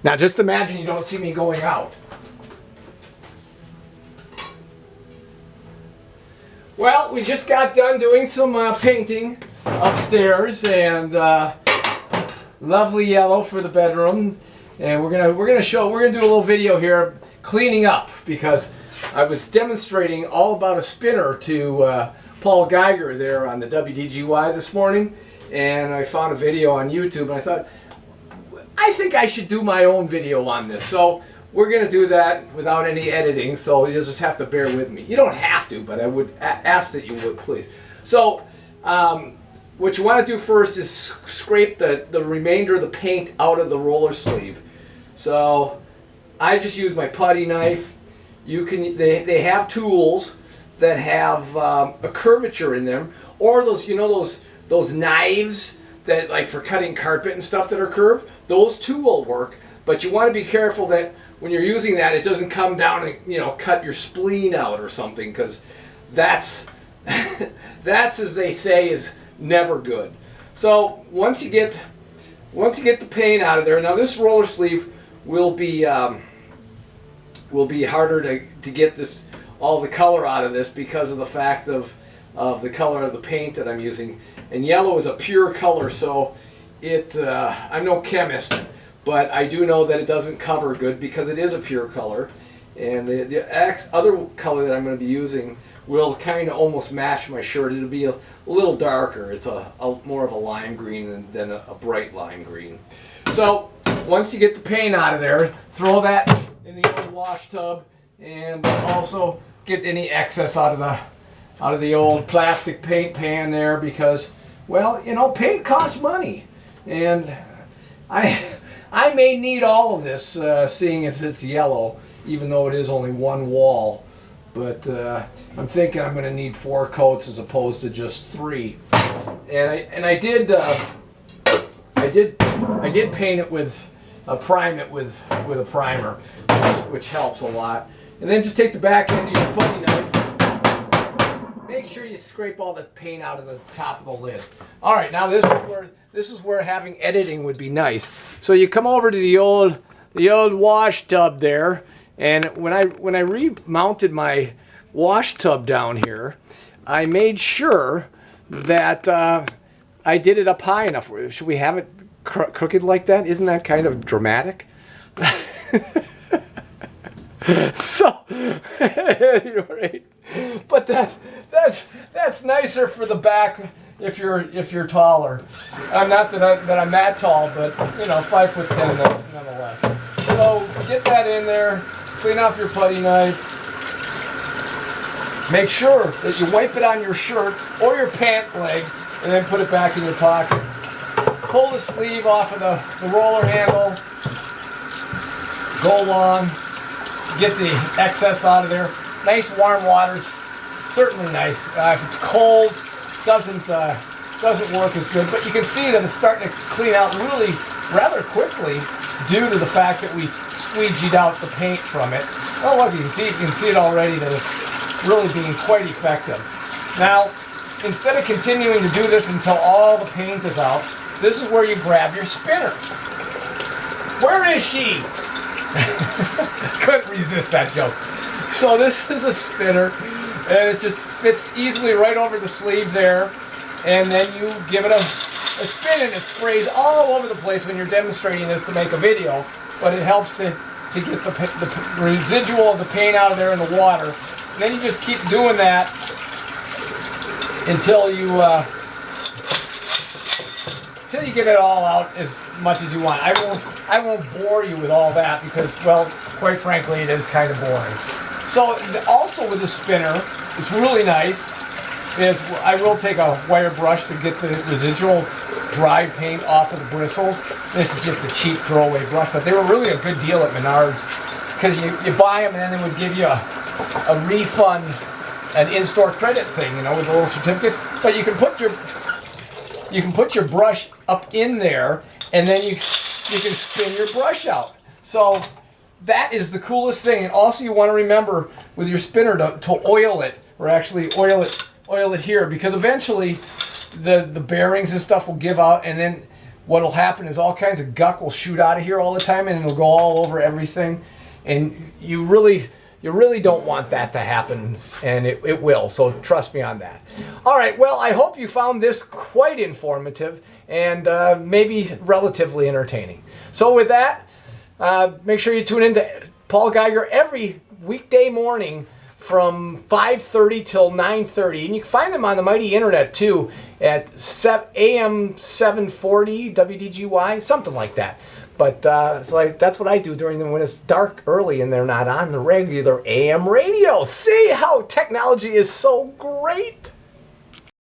Now just imagine you don't see me going out. Well, we just got done doing some painting upstairs, and lovely yellow for the bedroom. And we're gonna do a little video here cleaning up, because I was demonstrating all about a spinner to Paul Geiger there on the WDGY this morning, and I found a video on YouTube, and I thought, I think I should do my own video on this. So we're going to do that without any editing, so you'll just have to bear with me. You don't have to, but I would ask that you would, please. So what you want to do first is scrape the remainder of the paint out of the roller sleeve. So I just use my putty knife. They have tools that have a curvature in them, or those knives that, like, for cutting carpet and stuff that are curved. Those too will work, but you want to be careful that when you're using that, it doesn't come down and cut your spleen out or something, because that's as they say is never good. So once you get the paint out of there, now this roller sleeve will be harder to get all the color out of this, because of the fact of the color of the paint that I'm using. And yellow is a pure color, so I'm no chemist, but I do know that it doesn't cover good because it is a pure color. And the other color that I'm going to be using will kind of almost match my shirt. It'll be a little darker. It's more of a lime green than a bright lime green. So once you get the paint out of there, throw that in the old wash tub, and also get any excess out of the old plastic paint pan there, because, well, paint costs money, and I may need all of this, seeing as it's yellow, even though it is only one wall. But I'm thinking I'm going to need 4 coats as opposed to just 3. And I did paint it with prime it with a primer, which helps a lot. And then just take the back end of your putty knife. Make sure you scrape all the paint out of the top of the lid. All right, now this is where having editing would be nice. So you come over to the old wash tub there, and when I remounted my wash tub down here, I made sure that I did it up high enough. Should we have it crooked like that? Isn't that kind of dramatic? So, anyway, but that's nicer for the back if you're taller. Not that I'm that tall, but 5'10" nonetheless. So get that in there, clean off your putty knife. Make sure that you wipe it on your shirt or your pant leg, and then put it back in your pocket. Pull the sleeve off of the roller handle. Go along. Get the excess out of there. Nice warm water, certainly nice. If it's cold, doesn't work as good. But you can see that it's starting to clean out really rather quickly, due to the fact that we squeegeed out the paint from it. Oh look, you can see it already that it's really being quite effective. Now, instead of continuing to do this until all the paint is out, this is where you grab your spinner. Where is she? Couldn't resist that joke. So this is a spinner, and it just fits easily right over the sleeve there, and then you give it a spin, and it sprays all over the place when you're demonstrating this to make a video, but it helps to get the residual of the paint out of there in the water. And then you just keep doing that until you get it all out as much as you want. I won't bore you with all that, because, well, quite frankly, it is kind of boring. So also with the spinner, it's really nice, is I will take a wire brush to get the residual dry paint off of the bristles. This is just a cheap throwaway brush, but they were really a good deal at Menards, because you buy them and then they would give you a refund, an in-store credit thing, with a little certificate. But you can put your brush up in there, and then you can spin your brush out. So that is the coolest thing. And also, you want to remember with your spinner to oil it, or actually oil it here, because eventually the bearings and stuff will give out, and then what'll happen is all kinds of guck will shoot out of here all the time, and it'll go all over everything. And you really don't want that to happen, and it will. So trust me on that. All right. Well, I hope you found this quite informative and maybe relatively entertaining. So with that, make sure you tune in to Paul Geiger every weekday morning from 5:30 till 9:30, and you can find them on the mighty internet too at AM 740 WDGY, something like that. But that's what I do when it's dark early and they're not on the regular AM radio. See how technology is so great?